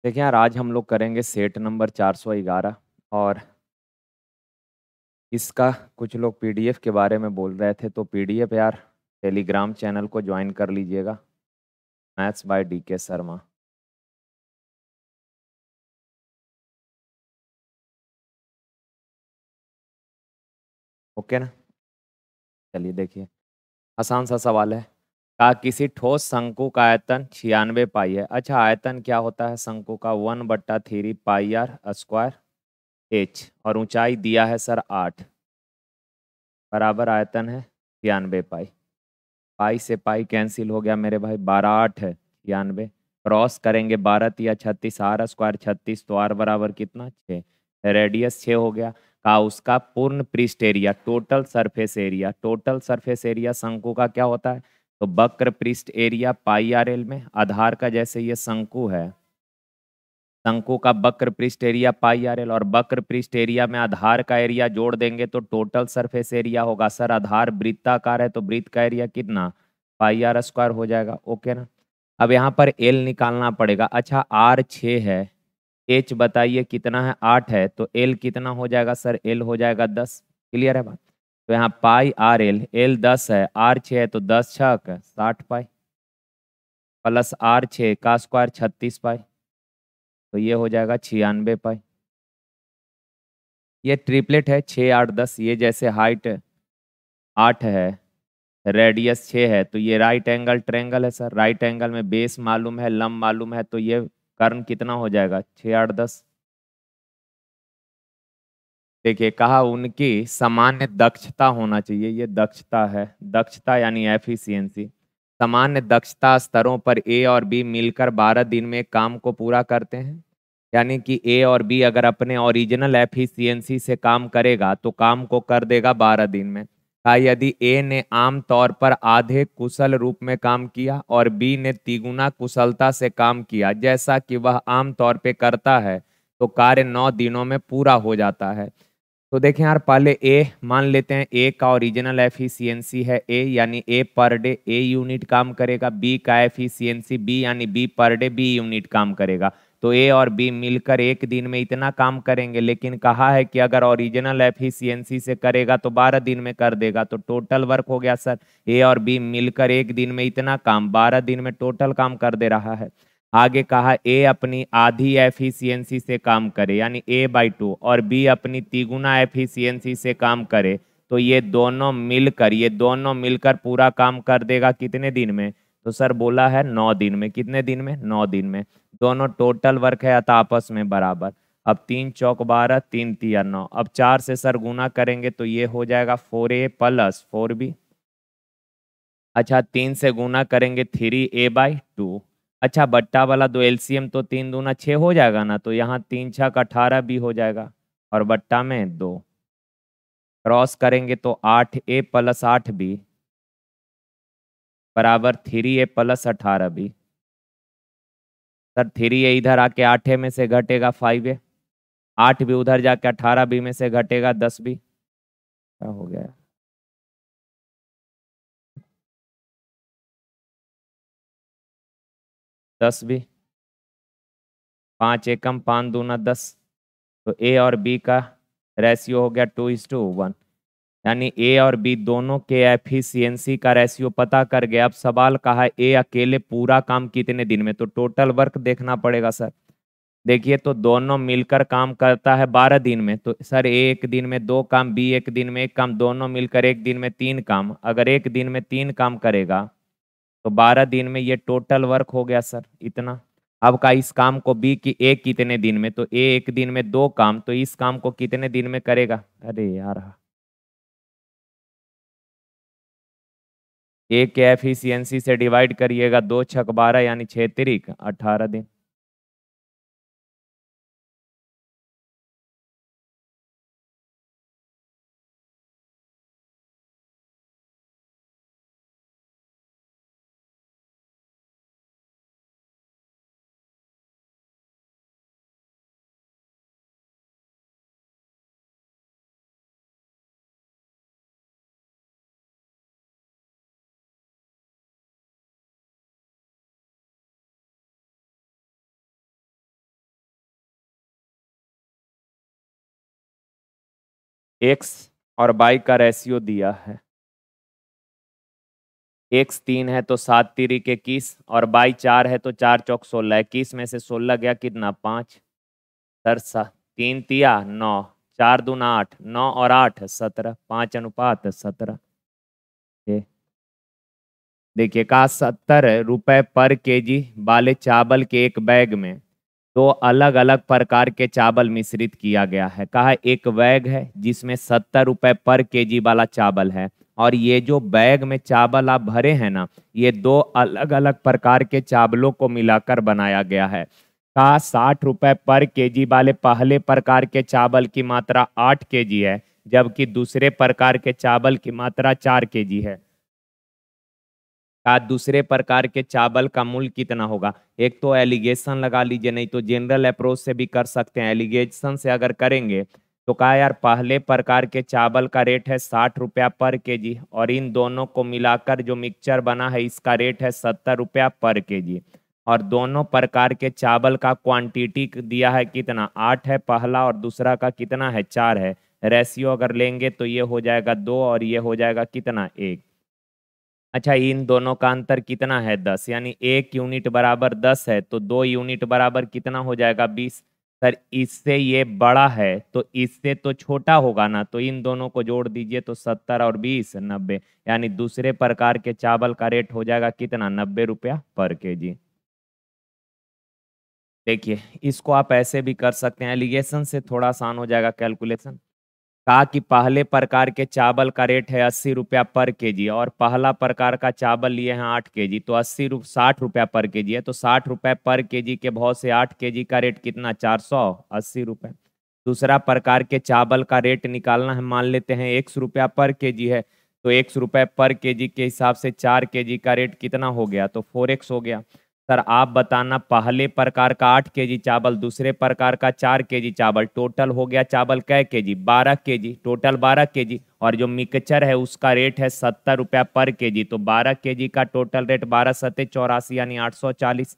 देखिए यार, आज हम लोग करेंगे सेट नंबर 411। और इसका कुछ लोग पीडीएफ के बारे में बोल रहे थे, तो पीडीएफ यार टेलीग्राम चैनल को ज्वाइन कर लीजिएगा, maths by DK Sharma. Okay ना। चलिए देखिए, आसान सा सवाल है। कहा किसी ठोस शंकु का आयतन 96 पाई है। अच्छा, आयतन क्या होता है शंकु का? 1/3 पाई आर स्क्वायर एच, और ऊंचाई दिया है सर 8, बराबर आयतन है 96 पाई। पाई से पाई कैंसिल हो गया मेरे भाई, 12 8 है 96। क्रॉस करेंगे 12 × 36, R² 36, तो R बराबर कितना? 6। रेडियस 6 हो गया। का उसका पूर्ण पृष्ठ area, total surface area, total surface area शंकु का क्या होता है? तो वक्र पृष्ठ एरिया पाई आर एल में, आधार का जैसे ये शंकु है, शंकु का वक्र पृष्ठ एरिया पाई आर एल, और वक्र पृष्ठ एरिया में आधार का एरिया जोड़ देंगे तो टोटल सरफेस एरिया होगा। सर आधार वृत्ताकार है तो वृत्त का एरिया कितना? पाई आर स्क्वायर हो जाएगा। ओके ना। अब यहाँ पर एल निकालना पड़ेगा। अच्छा, आर 6 है, एच बताइए कितना है? 8 है, तो एल कितना हो जाएगा सर? एल हो जाएगा 10। क्लियर है बात? तो यहाँ पाई आर एल, एल 10 है, आर 6 है, तो 10×6 = 60 पाई, प्लस आर 6 का स्क्वायर 36 पाई, तो ये हो जाएगा 96 पाई। ये ट्रिपलेट है, 6 8 10। ये जैसे हाइट 8 है, रेडियस 6 है, तो ये राइट एंगल ट्रेंगल है सर। राइट एंगल में बेस मालूम है, लंब मालूम है, तो ये कर्ण कितना हो जाएगा? 6 8 10। देखिए, कहा उनकी सामान्य दक्षता होना चाहिए, ये दक्षता है, दक्षता यानी एफिशिएंसी। सामान्य दक्षता स्तरों पर ए और बी मिलकर 12 दिन में काम को पूरा करते हैं। यानी कि ए और बी अगर अपने ओरिजिनल एफिशिएंसी से काम करेगा तो काम को कर देगा 12 दिन में। यदि ए ने आम तौर पर आधे कुशल रूप में काम किया और बी ने तिगुना कुशलता से काम किया जैसा कि वह आम तौर पे करता है, तो कार्य 9 दिनों में पूरा हो जाता है। तो देखें यार, पहले ए मान लेते हैं। ए का ओरिजिनल एफिशिएंसी है ए, यानी ए पर डे ए यूनिट काम करेगा। बी का एफिशिएंसी बी, यानी B per day B unit काम करेगा। तो ए और बी मिलकर एक दिन में इतना काम करेंगे, लेकिन कहा है कि अगर ओरिजिनल एफिशिएंसी से करेगा तो 12 दिन में कर देगा। तो टोटल वर्क हो गया सर, ए और बी मिलकर एक दिन में इतना काम 12 दिन में टोटल काम कर दे रहा है। आगे कहा ए अपनी आधी एफिशिएंसी से काम करे, यानी A/2, और बी अपनी तिगुना एफिशिएंसी से काम करे, तो ये दोनों मिलकर पूरा काम कर देगा कितने दिन में? तो सर बोला है 9 दिन में। कितने दिन में? 9 दिन में। दोनों टोटल वर्क है अतः आपस में बराबर। अब 3 × 4 = 12, 3 × 3 = 9। अब 4 से सर गुना करेंगे तो ये हो जाएगा 4A + 4B। अच्छा, 3 से गुना करेंगे 3A/2। अच्छा, बट्टा वाला दो एलसीएम, तो 3 दूना 6 हो जाएगा ना, तो यहाँ 3 6 = 18 भी हो जाएगा, और बट्टा में 2। क्रॉस करेंगे तो 8A + 8B बराबर 3A + 18B। सर 3A इधर आके 8A में से घटेगा 5A, 8 भी उधर जाके 18B में से घटेगा 10B। क्या हो गया? 10B, 5 एकम 5 दूना 10। तो ए और बी का रेशियो हो गया 2:1, यानी ए और बी दोनों के एफिशिएंसी का रेशियो पता कर गए। अब सवाल कहा है ए अकेले पूरा काम कितने दिन में, तो टोटल वर्क देखना पड़ेगा सर। देखिए, तो दोनों मिलकर काम करता है 12 दिन में, तो सर ए एक दिन में 2 काम, बी एक दिन में 1 काम, दोनों मिलकर एक दिन में 3 काम। अगर एक दिन में 3 काम करेगा तो 12 दिन में ये टोटल वर्क हो गया सर इतना। अब का इस काम को बी की ए कितने दिन में, तो ए एक दिन में 2 काम, तो इस काम को कितने दिन में करेगा? अरे यार, ए के एफिशिएंसी से डिवाइड करिएगा, 2 × 6 = 12, यानी 6 × 3 = 18 दिन। एक्स और बाई का रेशियो दिया है। एक्स 3 है तो 7 तिरिक 21 और बाई 4 है तो 4 चौक 16। 21 में से 16 गया कितना 5। सर 3 तिया 9, 4 दूना 8, 9 और 8 17, 5:17। देखिए कहा 70 रुपए पर केजी वाले चावल के एक बैग में दो अलग अलग प्रकार के चावल मिश्रित किया गया है। कहा एक बैग है जिसमें 70 रुपए पर केजी वाला चावल है और ये जो बैग में चावल आप भरे हैं ना, ये दो अलग अलग प्रकार के चावलों को मिलाकर बनाया गया है। कहा 60 रुपए पर केजी वाले पहले प्रकार के चावल की मात्रा 8 केजी है, जबकि दूसरे प्रकार के चावल की मात्रा 4 केजी है। का दूसरे प्रकार के चावल का मूल्य कितना होगा। एक तो एलिगेशन लगा लीजिए, नहीं तो जनरल अप्रोच से भी कर सकते हैं। एलिगेशन से अगर करेंगे तो कहा यार पहले प्रकार के चावल का रेट है 60 रुपया पर केजी और इन दोनों को मिलाकर जो मिक्सचर बना है इसका रेट है 70 रुपया पर केजी। और दोनों प्रकार के चावल का क्वांटिटी दिया है कितना 8 है पहला और दूसरा का कितना है 4 है। रेशियो अगर लेंगे तो ये हो जाएगा 2 और ये हो जाएगा कितना 1। अच्छा इन दोनों का अंतर कितना है 10, यानी 1 यूनिट बराबर 10 है तो 2 यूनिट बराबर कितना हो जाएगा 20। सर इससे ये बड़ा है तो इससे तो छोटा होगा ना, तो इन दोनों को जोड़ दीजिए तो 70 और 20 90, यानी दूसरे प्रकार के चावल का रेट हो जाएगा कितना 90 रुपया पर केजी। देखिए इसको आप ऐसे भी कर सकते हैं, एलिगेशन से थोड़ा आसान हो जाएगा कैलकुलेशन। कहा कि पहले प्रकार के चावल का रेट है 80 रुपया पर केजी और पहला प्रकार का चावल लिए हैं 8 केजी, तो 60 रुपया पर केजी है, तो 60 रुपये पर केजी के भाव से 8 केजी का रेट कितना 480 रुपये। दूसरा प्रकार के चावल का रेट निकालना है, मान लेते हैं 100 रुपया पर केजी है, तो 100 रुपये पर केजी के हिसाब से 4 केजी का रेट कितना हो गया, तो 4x हो गया। सर आप बताना पहले प्रकार का 8 केजी चावल, दूसरे प्रकार का 4 केजी चावल, टोटल हो गया चावल कै केजी 12 केजी, टोटल 12 केजी और जो मिक्सचर है उसका रेट है 70 रुपया पर केजी, तो 12 केजी का टोटल रेट 12 सत्ते 84 यानी 840।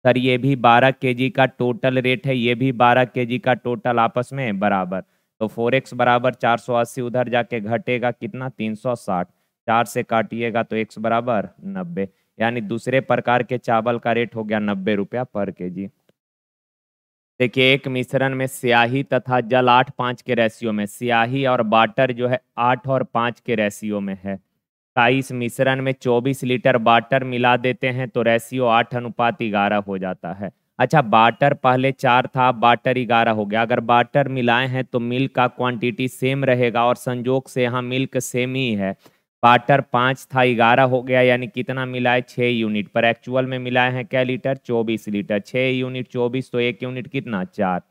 सर ये भी 12 केजी का टोटल रेट है, ये भी 12 केजी का टोटल आपस में बराबर, तो 4x बराबर 480 उधर जाके घटेगा कितना 360, 4 से काटिएगा तो x बराबर 90, यानी दूसरे प्रकार के चावल का रेट हो गया 90 रुपया पर केजी। देखिए एक मिश्रण में स्याही तथा जल 8:5 के रेशियो में, स्याही और वाटर जो है 8 और 5 के रेशियो में है। का इस मिश्रण में 24 लीटर वाटर मिला देते हैं तो रेशियो 8:11 हो जाता है। अच्छा वाटर पहले 4 था, वाटर 11 हो गया। अगर वाटर मिलाए हैं तो मिल्क का क्वांटिटी सेम रहेगा और संजोग से यहाँ मिल्क सेम ही है। वाटर 5 था 11 हो गया, यानी कितना मिलाए 6 यूनिट, पर एक्चुअल में मिलाए हैं क्या लीटर 24 लीटर। 6 यूनिट 24 तो 1 यूनिट कितना 4।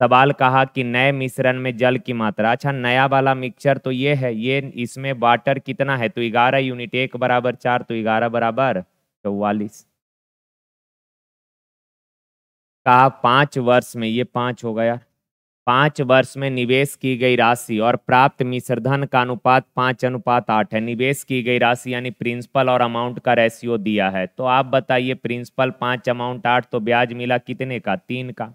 सवाल कहा कि नए मिश्रण में जल की मात्रा, अच्छा नया वाला मिक्सचर तो ये है, ये इसमें वाटर कितना है तो 11 यूनिट, 1 बराबर 4 तो 11 बराबर 44। कहा 5 वर्ष में, ये 5 हो गया, 5 वर्ष में निवेश की गई राशि और प्राप्त मिश्रधन का अनुपात 5:8 है। निवेश की गई राशि यानी प्रिंसिपल और अमाउंट का रेशियो दिया है, तो आप बताइए प्रिंसिपल 5 अमाउंट 8 तो ब्याज मिला कितने का 3 का।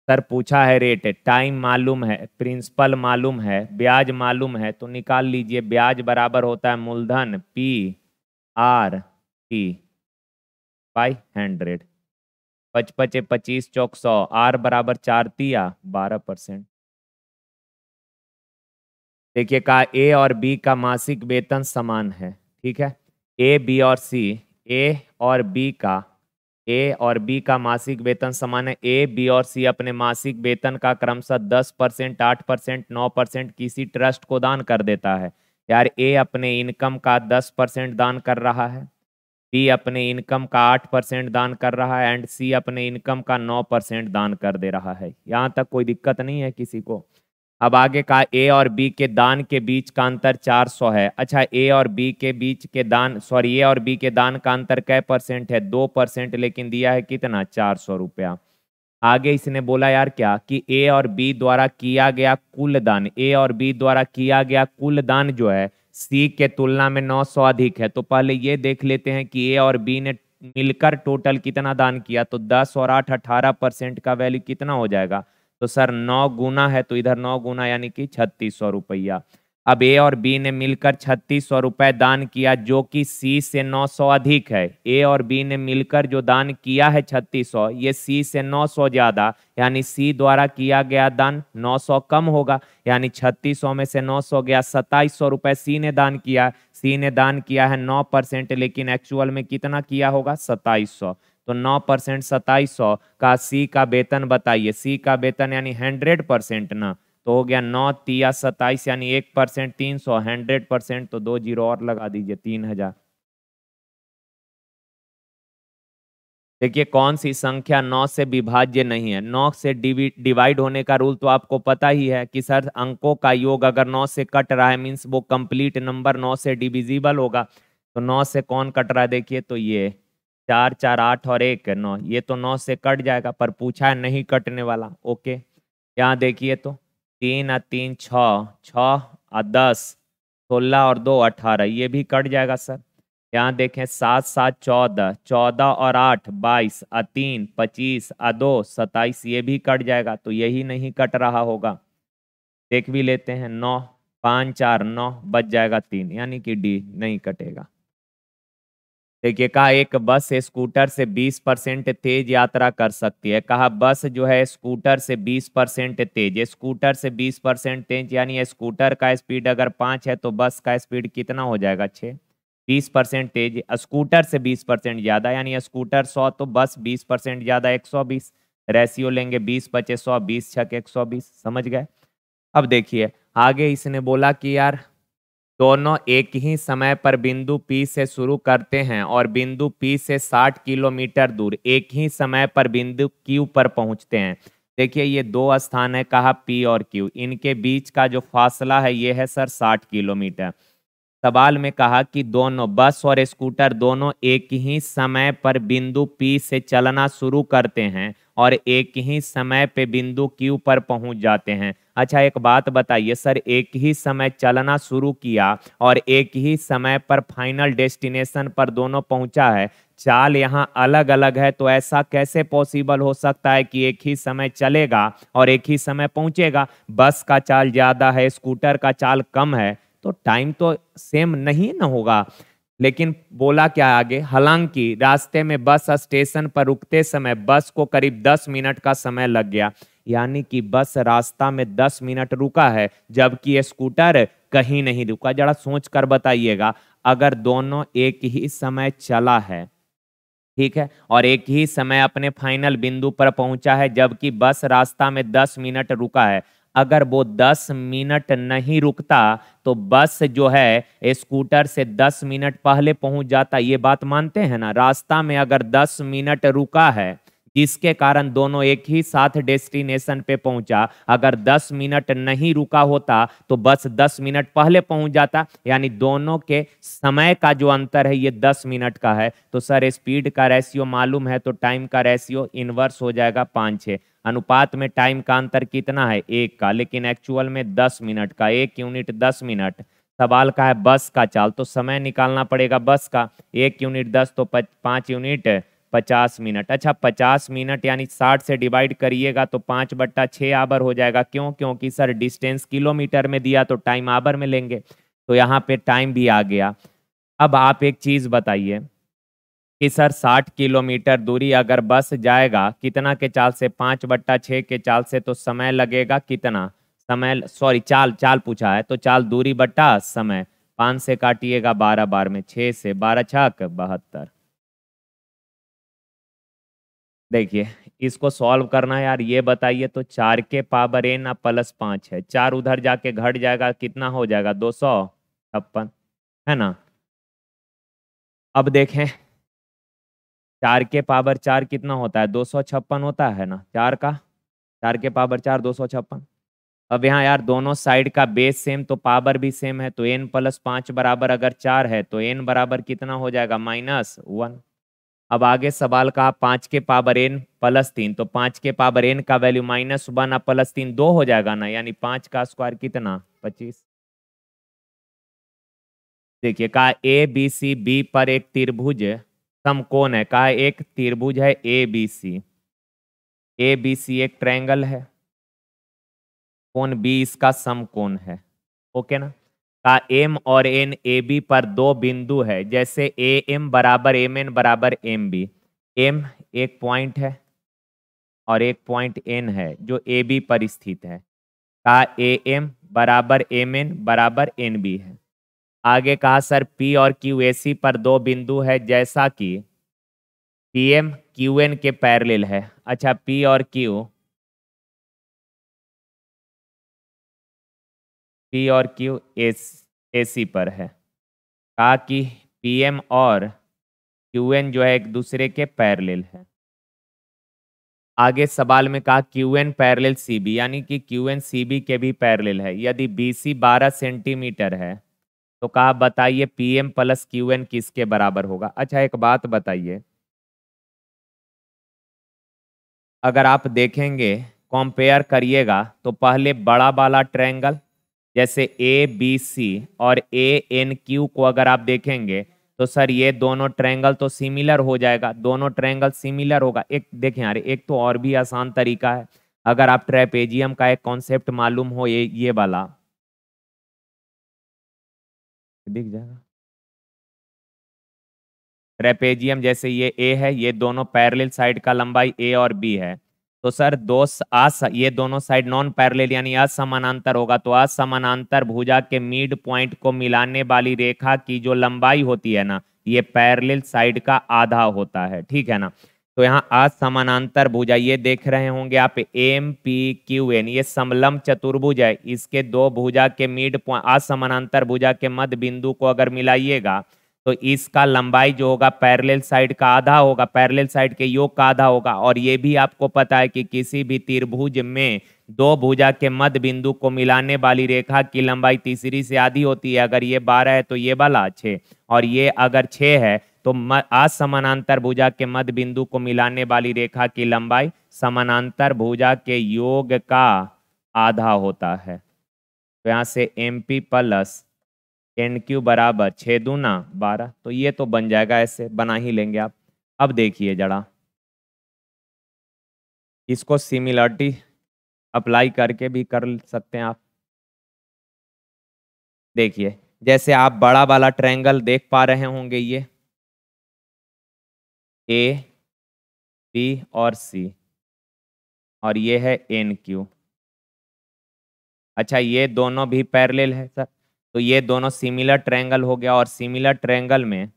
सर पूछा है रेट, टाइम मालूम है, प्रिंसिपल मालूम है, ब्याज मालूम है, तो निकाल लीजिए। ब्याज बराबर होता है मूलधन P/100, 5 25 चौक 100, R बराबर 4 तिया 12%। देखिए कहा ए और बी का मासिक वेतन समान है, ठीक है। ए बी और सी, ए और बी का मासिक वेतन समान है। ए बी और सी अपने मासिक वेतन का क्रमशः 10%, 8%, 9% किसी ट्रस्ट को दान कर देता है। यार ए अपने इनकम का 10% दान कर रहा है, बी अपने इनकम का 8% दान कर रहा है एंड सी अपने इनकम का 9% दान कर दे रहा है। यहाँ तक कोई दिक्कत नहीं है किसी को। अब आगे का ए और बी के दान के बीच का अंतर 400 है। अच्छा ए और बी के बीच के दान, सॉरी ए और बी के दान का अंतर कै परसेंट है 2%, लेकिन दिया है कितना 400 रुपया। आगे इसने बोला यार क्या कि ए और बी द्वारा किया गया कुल दान, ए और बी द्वारा किया गया कुल दान जो है सी के तुलना में 900 अधिक है। तो पहले ये देख लेते हैं कि ए और बी ने मिलकर टोटल कितना दान किया, तो 10 और 8 18% का वैल्यू कितना हो जाएगा, तो तो सर 9 गुना है तो इधर 9 गुना यानी कि 3600 रुपया। अब ए और बी ने मिलकर 3600 रुपए दान किया जो कि सी से 900 अधिक है। ए और बी ने मिलकर जो दान किया है 3600, ये सी से 900 ज्यादा, यानी सी द्वारा किया गया दान 900 कम होगा। यानी 3600 में से 900 गया, 2700 रुपए सी ने दान किया। सी ने दान किया है 9%, लेकिन एक्चुअल में कितना किया होगा? 2700। तो 9% 2700 का सी का वेतन बताइए। सी का वेतन यानी 100% ना, तो हो गया 9 तिया 27 यानी 1% 300, 100% तो 2 जीरो और लगा दीजिए 3000। देखिए कौन सी संख्या 9 से विभाज्य नहीं है। 9 से डिवाइड होने का रूल तो आपको पता ही है कि सर अंकों का योग अगर 9 से कट रहा है मीन्स वो कंप्लीट नंबर 9 से डिविजिबल होगा। तो 9 से कौन कट रहा है? देखिए तो ये 4 4 8 और 1 9, ये तो 9 से कट जाएगा, पर पूछा है नहीं कटने वाला। ओके, यहाँ देखिए तो 3 और 3 6, 6 और 10 16 और 2 18, ये भी कट जाएगा सर। यहाँ देखें 7 7 14, 14 और 8 22 और 3 25 और 2 27, ये भी कट जाएगा, तो यही नहीं कट रहा होगा। देख भी लेते हैं, 9 5 4 9 बच जाएगा 3, यानी कि डी नहीं कटेगा। देखिए कहा एक बस स्कूटर से 20% तेज यात्रा कर सकती है। कहा बस जो है स्कूटर से 20% तेज, स्कूटर से 20% तेज यानी स्कूटर का स्पीड अगर 5 है तो बस का स्पीड कितना हो जाएगा? 6। 20% तेज, स्कूटर से 20% ज्यादा, यानी स्कूटर 100 तो बस 20% ज्यादा 120। रेशियो लेंगे 20 बचे 100, 20 छक 120। समझ गए? अब देखिए आगे इसने बोला कि यार दोनों एक ही समय पर बिंदु P से शुरू करते हैं और बिंदु P से 60 किलोमीटर दूर एक ही समय पर बिंदु Q पर पहुंचते हैं। देखिए ये दो स्थान है, कहा P और Q, इनके बीच का जो फासला है ये है सर 60 किलोमीटर। सवाल में कहा कि दोनों बस और स्कूटर दोनों एक ही समय पर बिंदु P से चलना शुरू करते हैं और एक ही समय पे बिंदु Q पर पहुंच जाते हैं। अच्छा एक बात बताइए सर, एक ही समय चलना शुरू किया और एक ही समय पर फाइनल डेस्टिनेशन पर दोनों पहुंचा है, चाल यहाँ अलग अलग है, तो ऐसा कैसे पॉसिबल हो सकता है कि एक ही समय चलेगा और एक ही समय पहुंचेगा? बस का चाल ज्यादा है, स्कूटर का चाल कम है, तो टाइम तो सेम नहीं ना होगा। लेकिन बोला क्या आगे, हालांकि रास्ते में बस स्टेशन पर रुकते समय बस को करीब 10 मिनट का समय लग गया, यानी कि बस रास्ता में 10 मिनट रुका है जबकि स्कूटर कहीं नहीं रुका। जरा सोच कर बताइएगा, अगर दोनों एक ही समय चला है, ठीक है, और एक ही समय अपने फाइनल बिंदु पर पहुंचा है जबकि बस रास्ता में 10 मिनट रुका है, अगर वो 10 मिनट नहीं रुकता तो बस जो है स्कूटर से 10 मिनट पहले पहुंच जाता। ये बात मानते हैं ना? रास्ता में अगर 10 मिनट रुका है जिसके कारण दोनों एक ही साथ डेस्टिनेशन पे पहुंचा, अगर 10 मिनट नहीं रुका होता तो बस 10 मिनट पहले पहुंच जाता, यानी दोनों के समय का जो अंतर है ये 10 मिनट का है। तो सर स्पीड का रेशियो मालूम है तो टाइम का रेशियो इनवर्स हो जाएगा 5-6। अनुपात में टाइम का अंतर कितना है? 1 का, लेकिन एक्चुअल में 10 मिनट का। 1 यूनिट 10 मिनट। सवाल का है बस का चाल, तो समय निकालना पड़ेगा बस का। 1 यूनिट 10 तो 5 यूनिट 50 मिनट। अच्छा 50 मिनट यानी 60 से डिवाइड करिएगा तो 5/6 आवर हो जाएगा। क्यों? क्योंकि सर डिस्टेंस किलोमीटर में दिया तो टाइम आवर में लेंगे, तो यहाँ पे टाइम भी आ गया। अब आप एक चीज बताइए कि सर 60 किलोमीटर दूरी अगर बस जाएगा कितना के चाल से? 5/6 के चाल से, तो समय लगेगा कितना? समय सॉरी चाल चाल पूछा है तो चाल दूरी बट्टा समय। 5 से काटिएगा 12 बार में, 6 से 12 छक 72। देखिए इसको सॉल्व करना है यार, ये बताइए तो 4 के पावर n प्लस 5 है, 4 उधर जाके घट जाएगा, कितना हो जाएगा? 256, है ना? अब देखें 4 के पावर 4 कितना होता है? 256 होता है ना? 4 के पावर 4 256। अब यहाँ यार दोनों साइड का बेस सेम तो पावर भी सेम है, तो n+5 बराबर अगर 4 है तो n बराबर कितना हो जाएगा? -1। अब आगे सवाल का 5 के पावर n+3, तो 5 के पावर n का वैल्यू -1 +3 2 हो जाएगा ना, यानी 5 का स्क्वायर कितना? 25। देखिए कहा ए बी सी बी पर एक त्रिभुज समकोण है। कहा एक त्रिभुज है A B C, A B C एक ट्रायंगल है। कोण बी इसका समकोण है। ओके ना। का एम और एन ए बी पर दो बिंदु है, जैसे ए एम बराबर एम एन बराबर एम बी। एम एक पॉइंट है और एक पॉइंट एन है जो ए बी पर स्थित है। का ए एम बराबर एम एन बराबर एन बी है। आगे कहा सर पी और क्यू ए सी पर दो बिंदु है, जैसा कि पी एम क्यू एन के पैरेलल है। अच्छा, पी और क्यू, पी और क्यू ए सी पर है। कहा कि पी एम और क्यू एन जो है एक दूसरे के पैरेलल है। आगे सवाल में कहा Q N parallel C B, यानी कि क्यू एन सी बी के भी पैरेलल है। यदि बी सी 12 सेंटीमीटर है तो कहा बताइए P M plus Q N किसके बराबर होगा। अच्छा, एक बात बताइए, अगर आप देखेंगे कंपेयर करिएगा तो पहले बड़ा वाला ट्रायंगल जैसे ए बी सी और ए एन क्यू को अगर आप देखेंगे तो सर ये दोनों ट्रायंगल तो सिमिलर हो जाएगा, दोनों ट्रायंगल सिमिलर होगा। एक देखें यार, एक तो और भी आसान तरीका है, अगर आप ट्रेपेजियम का एक कॉन्सेप्ट मालूम हो, ये वाला दिख जाएगा। ट्रेपेजियम जैसे ये ए है, ये दोनों पैरेलल साइड का लंबाई ए और बी है, तो सर ये दोनों साइड नॉन पैरेलल यानी असमानांतर होगा, तो असमानांतर भुजा के मिड पॉइंट को मिलाने वाली रेखा की जो लंबाई होती है ना, ये पैरेलल साइड का आधा होता है। ठीक है ना। तो यहाँ असमानांतर भुजा ये देख रहे होंगे आप, एम पी क्यू एन, ये समलंब चतुर्भुज है। इसके दो भुजा के मिड पॉइंट, असमानांतर भुजा के मध्य बिंदु को अगर मिलाइएगा तो इसका लंबाई जो होगा पैरेलल साइड का आधा होगा, पैरेलल साइड के योग का आधा होगा। और ये भी आपको पता है कि किसी भी त्रिभुज में दो भुजा के मध्य बिंदु को मिलाने वाली रेखा की लंबाई तीसरी से आधी होती है। अगर ये 12 है तो ये वाला 6, और ये अगर 6 है तो असमानांतर भुजा के मध्य बिंदु को मिलाने वाली रेखा की लंबाई समानांतर भुजा के योग का आधा होता है। तो यहाँ से M P plus N Q बराबर 6 दूना 12, तो ये तो बन जाएगा, ऐसे बना ही लेंगे आप। अब देखिए जरा, इसको सिमिलरिटी अप्लाई करके भी कर सकते हैं आप। देखिए जैसे आप बड़ा वाला ट्रायंगल देख पा रहे होंगे, ये ए बी और सी, और ये है एन क्यू। अच्छा, ये दोनों भी पैरेलल है सर, तो ये दोनों सिमिलर ट्रायंगल हो गया। और सिमिलर ट्रायंगल में,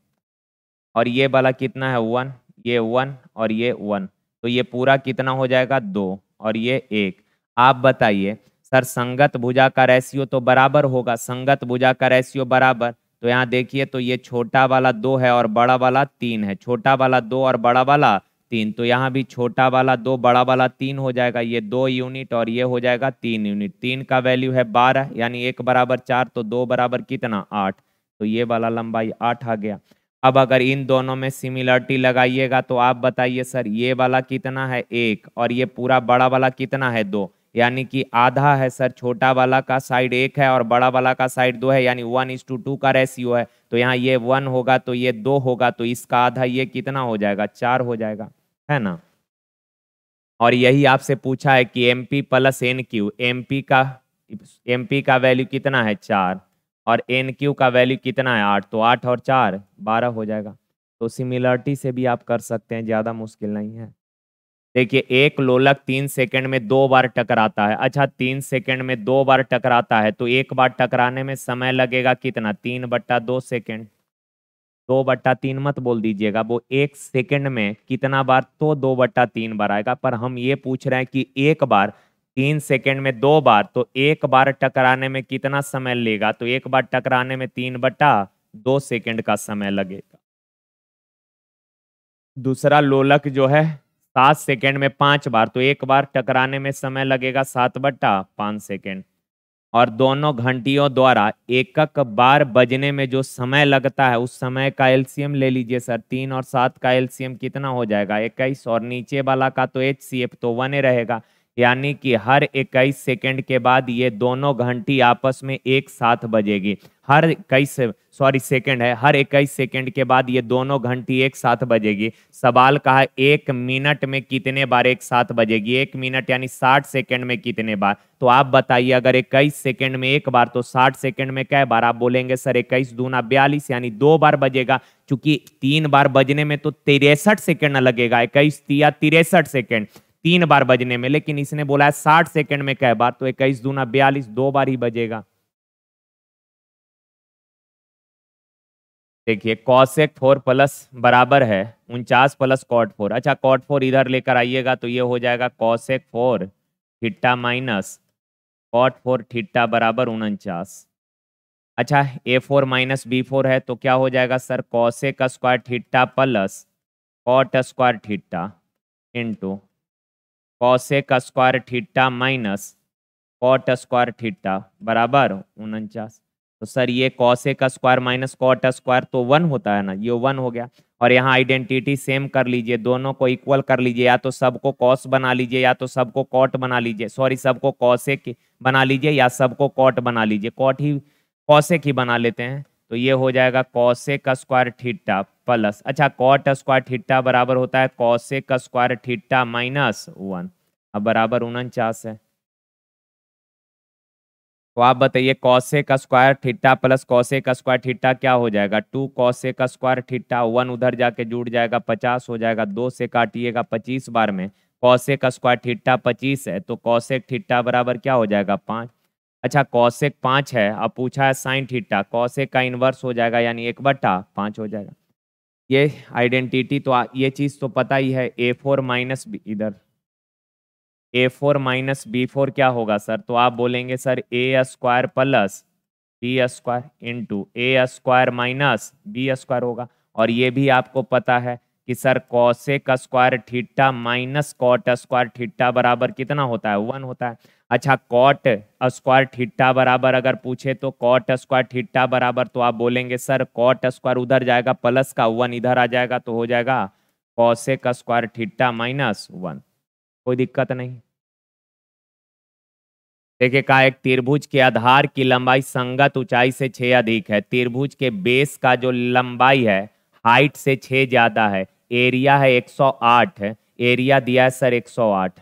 और ये वाला कितना है 1, ये 1 और ये 1, तो ये पूरा कितना हो जाएगा 2 और ये 1। आप बताइए सर, संगत भुजा का रेशियो तो बराबर होगा, संगत भुजा का रेशियो बराबर, तो यहाँ देखिए तो ये छोटा वाला 2 है और बड़ा वाला 3 है, छोटा वाला 2 और बड़ा वाला 3, तो यहाँ भी छोटा वाला 2 बड़ा वाला 3 हो जाएगा, ये 2 यूनिट और ये हो जाएगा 3 यूनिट। 3 का वैल्यू है 12 यानी 1 बराबर 4, तो 2 बराबर कितना 8, तो ये वाला लंबाई 8 आ गया। अब अगर इन दोनों में सिमिलरिटी लगाइएगा तो आप बताइए सर, ये वाला कितना है 1 और ये पूरा बड़ा वाला कितना है 2, यानी कि आधा है सर, छोटा वाला का साइड 1 है और बड़ा वाला का साइड 2 है, यानी 1:2 का रेशियो है। तो यहाँ ये 1 होगा तो ये 2 होगा, तो इसका आधा ये कितना हो जाएगा 4 हो जाएगा, है ना। और यही आपसे पूछा है कि M P plus N Q, M P का वैल्यू कितना है 4 और एन क्यू का वैल्यू कितना है 8, तो 8 और 4 12 हो जाएगा। तो सिमिलरिटी से भी आप कर सकते हैं, ज़्यादा मुश्किल नहीं है। देखिए एक लोलक 3 सेकंड में 2 बार टकराता है। अच्छा, 3 सेकंड में 2 बार टकराता है तो एक बार टकराने में समय लगेगा कितना, 3/2 सेकंड। 2/3 मत बोल दीजिएगा, वो 1 सेकंड में कितना बार, तो 2/3 बार आएगा। पर हम ये पूछ रहे हैं कि एक बार 3 सेकंड में 2 बार, तो एक बार टकराने में कितना समय लेगा, तो एक बार टकराने में 3/2 सेकंड का समय लगेगा। दूसरा लोलक जो है 7 सेकंड में 5 बार, तो एक बार टकराने में समय लगेगा 7/5 सेकंड। और दोनों घंटियों द्वारा एकक बार बजने में जो समय लगता है उस समय का एलसीएम ले लीजिए सर। 3 और 7 का एलसीएम कितना हो जाएगा 21, और नीचे वाला का तो HCF तो 1 रहेगा, यानी कि हर 21 सेकंड के बाद ये दोनों घंटी आपस में एक साथ बजेगी। हर 21 सॉरी सेकंड है, हर 21 सेकंड के बाद ये दोनों घंटी एक साथ बजेगी। सवाल कहा 1 मिनट में कितने बार एक साथ बजेगी। 1 मिनट यानी 60 सेकंड में कितने बार। तो आप बताइए, अगर 21 सेकंड में एक बार तो 60 सेकंड में कै बार। आप बोलेंगे सर 21 दूना 42 यानी 2 बार बजेगा। चूंकि 3 बार बजने में तो 63 सेकंड न लगेगा, 21 तिया 63 सेकंड 3 बार बजने में, लेकिन इसने बोला है 60 सेकंड में कै बार, तो 21 दूना 42 2 बार ही बजेगा। देखिए कॉसेक 4 प्लस बराबर है 49 प्लस कॉट 4। अच्छा कॉट 4 इधर लेकर आइएगा तो ये हो जाएगा cosec 4 theta minus cot 4 theta बराबर 49। अच्छा A4 माइनस B4 है तो क्या हो जाएगा sir, cosec square theta plus cot square theta into cosec square theta minus cot square theta बराबर 49। तो सर ये cosec square minus cot square तो 1 होता है ना, ये 1 हो गया। और यहाँ आइडेंटिटी सेम कर लीजिए, दोनों को इक्वल कर लीजिए, या तो सबको कॉस बना लीजिए या तो सबको कॉट बना लीजिए, सॉरी सबको कॉसेक बना लीजिए या सबको कॉट बना लीजिए। कॉट ही कॉसेक ही बना लेते हैं, तो ये हो जाएगा कॉसेक स्क्वायर थीटा प्लस, अच्छा कॉट स्क्वायर थीटा बराबर होता है कॉसेक स्क्वायर थीटा माइनस 1, अब बराबर 49 है। तो आप बताइए cosec square theta plus cosec square theta क्या हो जाएगा, 2 कॉसेक स्क्वायर थीटा, 1 उधर जाके जुड़ जाएगा 50 हो जाएगा, 2 से काटिएगा 25 बार में, कॉसेक स्क्वायर थीटा 25 है तो कॉसेक थीटा बराबर क्या हो जाएगा 5। अच्छा कॉसेक 5 है, अब पूछा है साइन थीटा, कॉसेक का इन्वर्स हो जाएगा यानी 1/5 हो जाएगा। ये आइडेंटिटी तो ये चीज़ तो पता ही है। A4 माइनस इधर A4 माइनस B4 क्या होगा सर, तो आप बोलेंगे sir A square plus B square into A square minus B square होगा। और ये भी आपको पता है कि sir cosec square theta minus cot square theta बराबर कितना होता है, 1 होता है। अच्छा कॉट स्क्वायर थीटा बराबर अगर पूछे तो कॉट स्क्वायर थीटा बराबर, तो आप बोलेंगे सर कॉट स्क्वायर उधर जाएगा प्लस का 1 इधर आ जाएगा तो हो जाएगा कॉसेक स्क्वायर थीटा माइनस 1। कोई दिक्कत नहीं। देखिए कहा एक त्रिभुज के आधार की लंबाई संगत ऊंचाई से 6 अधिक है, त्रिभुज के बेस का जो लंबाई है हाइट से 6 ज्यादा है, एरिया है 108 है, एरिया दिया है सर 108।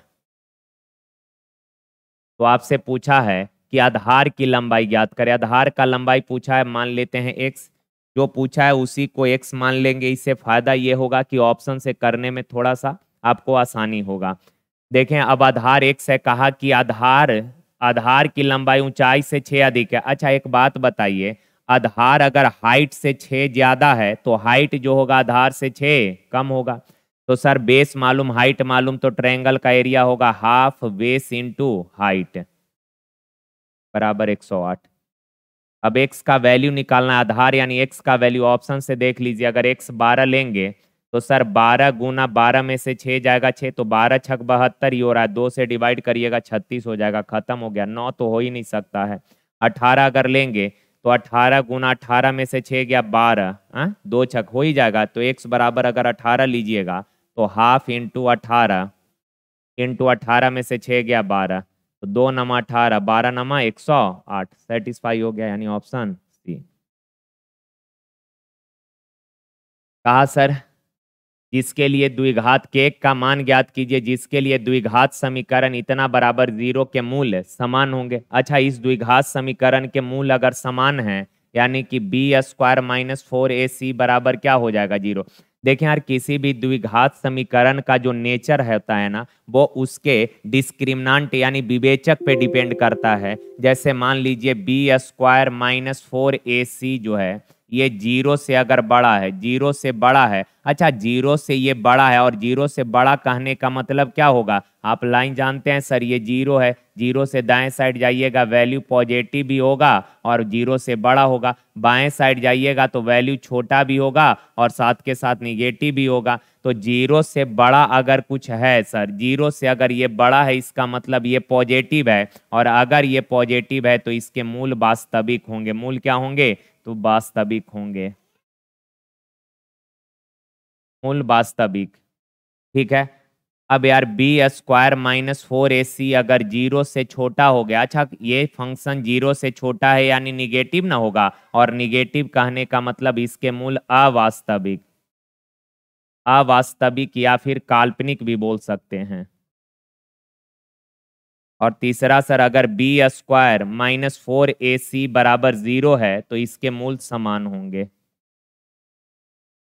तो आपसे पूछा है कि आधार की लंबाई ज्ञात करें, आधार का लंबाई पूछा है, मान लेते हैं x, जो पूछा है उसी को x मान लेंगे। इससे फायदा ये होगा कि ऑप्शन से करने में थोड़ा सा आपको आसानी होगा। देखें अब आधार x है, कहा कि आधार आधार की लंबाई ऊंचाई से 6 अधिक है। अच्छा एक बात बताइए, आधार अगर हाइट से 6 ज्यादा है तो हाइट जो होगा आधार से 6 कम होगा। तो सर बेस मालूम हाइट मालूम, तो ट्रायंगल का एरिया होगा हाफ बेस इंटू हाइट बराबर 108। अब x का वैल्यू निकालना है, आधार यानी x का वैल्यू ऑप्शन से देख लीजिए। अगर x 12 लेंगे तो सर 12 गुना 12 में से 6 जाएगा 6, तो 12 छक 72 ही हो रहा है, 2 से डिवाइड करिएगा 36 हो जाएगा, खत्म हो गया। 9 तो हो ही नहीं सकता है। 18 अगर लेंगे तो 18 गुना 18 में से 6 गया 12, 2 छक हो ही जाएगा। तो x बराबर अगर 18 लीजिएगा तो हाफ इंटू 18 इंटू 18 में से 6 गया 12, तो 2 नमा 18 12 नमा 108, सेटिस्फाई हो गया यानी ऑप्शन सी। कहा सर जिसके लिए द्विघात के एक का मान ज्ञात कीजिए जिसके लिए द्विघात समीकरण इतना बराबर 0 के मूल समान होंगे। अच्छा इस द्विघात समीकरण के मूल अगर समान है यानी कि बी स्क्वायर माइनस 4ac बराबर क्या हो जाएगा 0। देखें यार किसी भी द्विघात समीकरण का जो नेचर होता है ना वो उसके डिस्क्रिमिनांट यानी विवेचक पे डिपेंड करता है। जैसे मान लीजिए बी स्क्वायर माइनस 4ac जो है ये 0 से अगर बड़ा है, 0 से बड़ा है, अच्छा 0 से ये बड़ा है, और 0 से बड़ा कहने का मतलब क्या होगा, आप लाइन जानते हैं सर ये 0 है, 0 से दाएं साइड जाइएगा वैल्यू पॉजिटिव भी होगा और 0 से बड़ा होगा, बाएं साइड जाइएगा तो वैल्यू छोटा भी होगा और साथ के साथ निगेटिव भी होगा। तो 0 से बड़ा अगर कुछ है सर, 0 से अगर ये बड़ा है इसका मतलब ये पॉजिटिव है, और अगर ये पॉजिटिव है तो इसके मूल वास्तविक होंगे। मूल क्या होंगे, तो वास्तविक होंगे, मूल वास्तविक। ठीक है। अब यार बी स्क्वायर माइनस 4ac अगर जीरो से छोटा हो गया, अच्छा ये फंक्शन जीरो से छोटा है यानी निगेटिव ना होगा, और निगेटिव कहने का मतलब इसके मूल अवास्तविक, अवास्तविक या फिर काल्पनिक भी बोल सकते हैं। और तीसरा सर, अगर बी स्क्वायर माइनस 4ac बराबर जीरो है तो इसके मूल समान होंगे।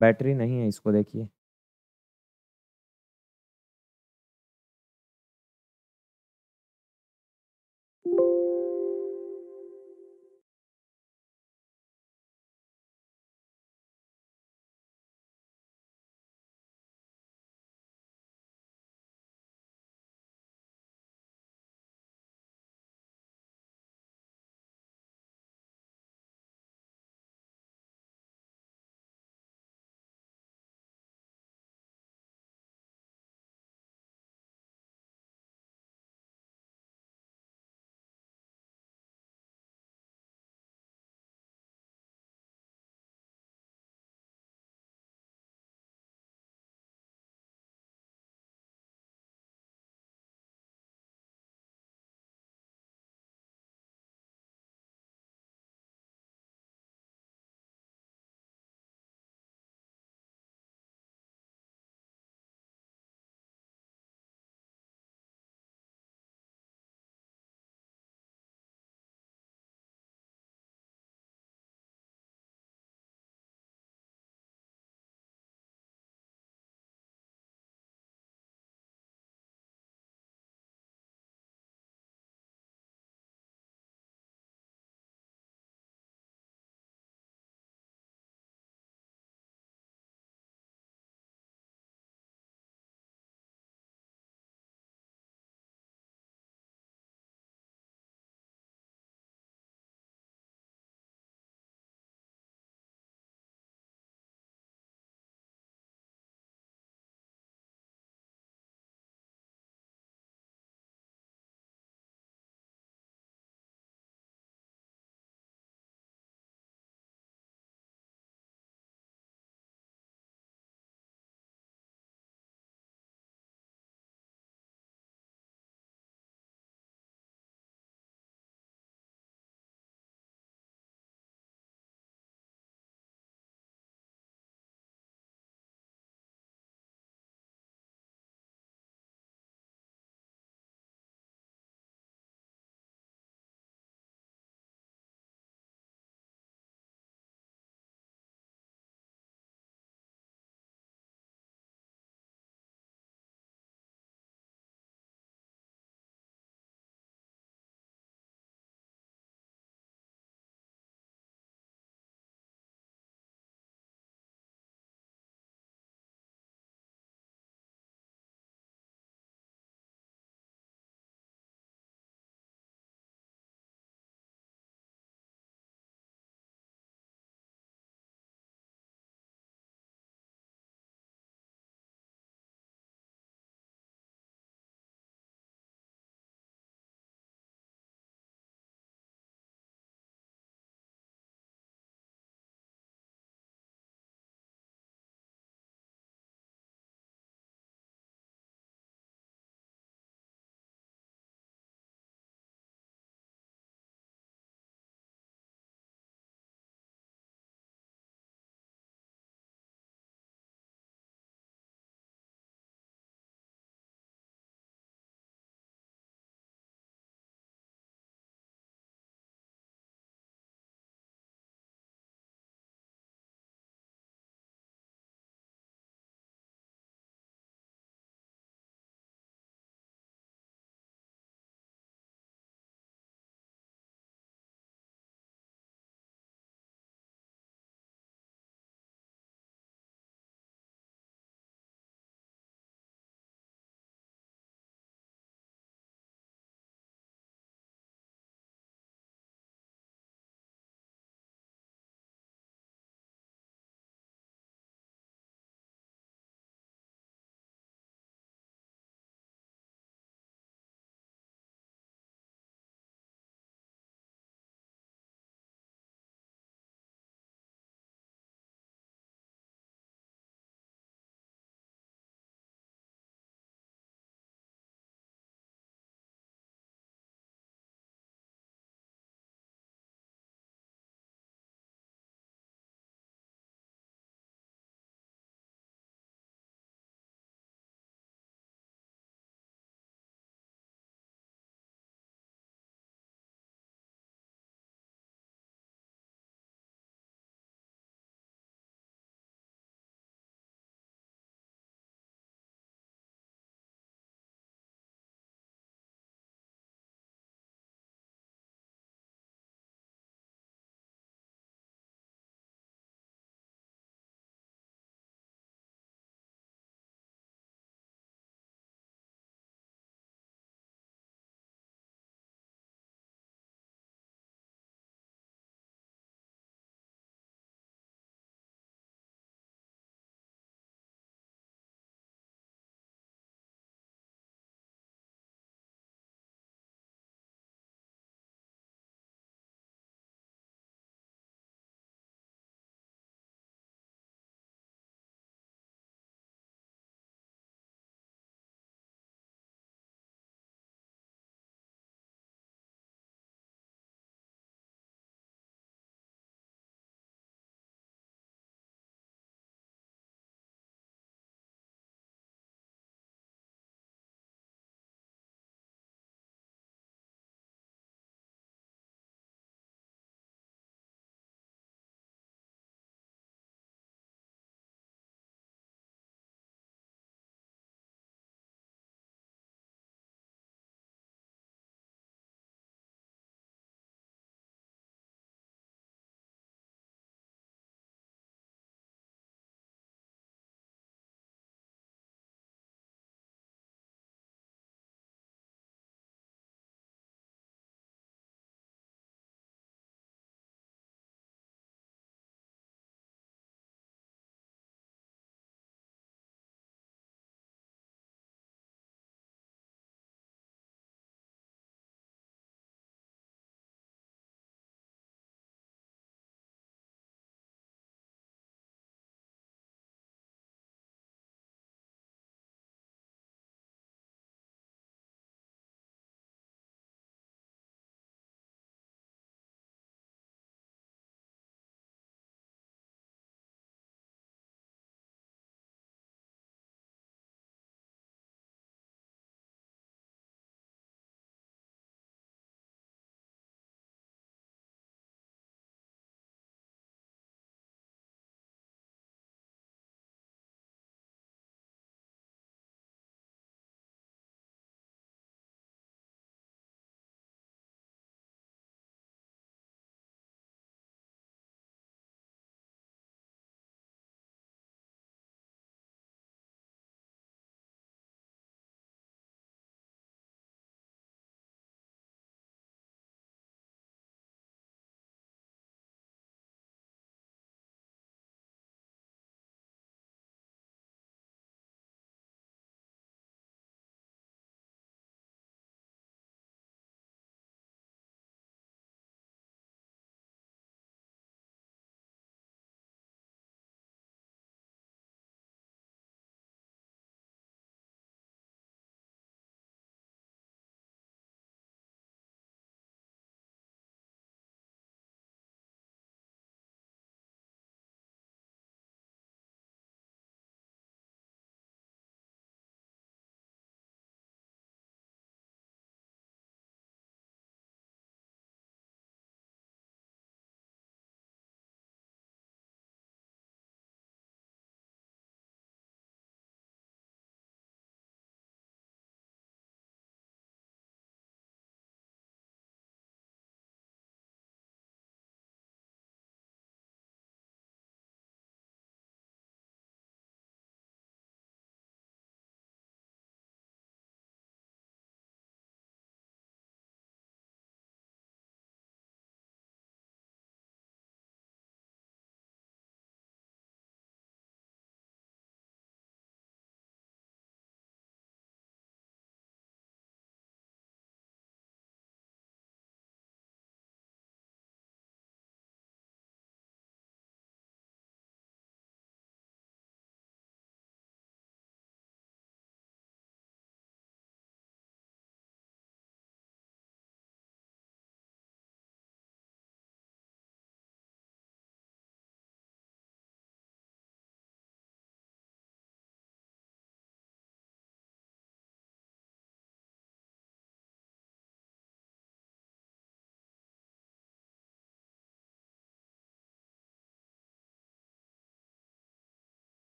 बैटरी नहीं है, इसको देखिए।